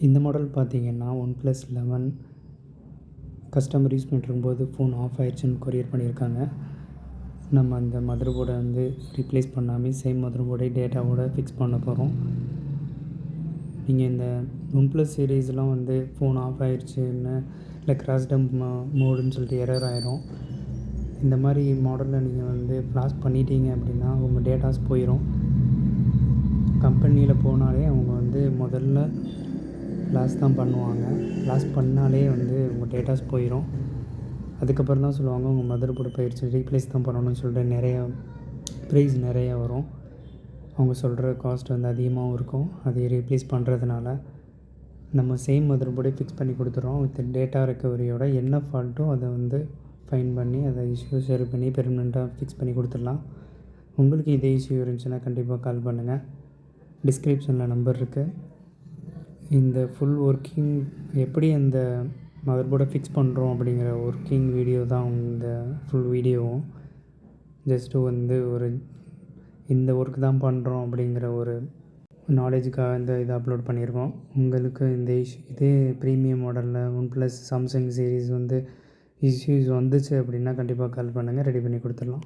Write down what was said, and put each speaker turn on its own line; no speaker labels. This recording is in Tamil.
இந்த மாடல் பார்த்தீங்கன்னா OnePlus 11 கஸ்டமர் யூஸ் பண்ணிட்டுருக்கும்போது ஃபோன் ஆஃப் ஆயிடுச்சுன்னு கொரியர் பண்ணியிருக்காங்க. நம்ம அந்த மதர் போர்டை வந்து ரீப்ளேஸ் பண்ணாமல் சேம் மதர் போர்டை டேட்டாவோட ஃபிக்ஸ் பண்ண போகிறோம். நீங்கள் இந்த OnePlus சீரீஸ்லாம் வந்து ஃபோன் ஆஃப் ஆயிடுச்சுன்னு இல்லை கிராஷ் டம்ப் மோடுன்னு சொல்லிட்டு எரர் ஆயிரும். இந்த மாதிரி மாடலில் நீங்கள் வந்து ஃப்ளாஷ் பண்ணிட்டீங்க அப்படின்னா உங்கள் டேட்டாஸ் போயிடும். கம்பெனியில் போனாலே அவங்க வந்து முதல்ல ஃப்ளாஷ் தான் பண்ணுவாங்க. ஃப்ளாஷ் பண்ணாலே வந்து உங்கள் டேட்டாஸ் போயிடும். அதுக்கப்புறம் தான் சொல்லுவாங்க உங்கள் மதர் போர்டு போயிடுச்சு, ரீப்ளேஸ் தான் பண்ணணும்னு சொல்லிட்டு ப்ரைஸ் நிறையா வரும். அவங்க சொல்கிற காஸ்ட் வந்து அதிகமாகவும் இருக்கும். அதை ரீப்ளேஸ் பண்ணுறதுனால நம்ம சேம் மதர் போர்டே ஃபிக்ஸ் பண்ணி கொடுத்துறோம். வித் டேட்டா ரெக்கவரியோட என்ன ஃபால்ட்டோ அதை வந்து ஃபைன் பண்ணி அதை இஷ்யூ சரி பண்ணி பெர்மனெண்ட்டாக ஃபிக்ஸ் பண்ணி கொடுத்துடலாம். உங்களுக்கு இதே இஷ்யூ இருந்துச்சுன்னா கண்டிப்பாக கால் பண்ணுங்கள். டிஸ்கிரிப்ஷனில் நம்பர் இருக்குது. இந்த ஃபுல் ஒர்க்கிங் எப்படி அந்த மதர் போர்டை ஃபிக்ஸ் பண்ணுறோம் அப்படிங்கிற ஒர்க்கிங் வீடியோ தான் இந்த ஃபுல் வீடியோவும். ஜஸ்ட்டு வந்து இந்த ஒர்க் தான் பண்ணுறோம் அப்படிங்கிற ஒரு நாலேஜுக்காக இதை அப்லோட் பண்ணியிருக்கோம். உங்களுக்கு இதே ப்ரீமியம் மாடலில் OnePlus சாம்சங் சீரீஸ் வந்து இஷ்யூஸ் வந்துச்சு அப்படின்னா கண்டிப்பாக கால் பண்ணுங்கள், ரெடி பண்ணி கொடுத்துடலாம்.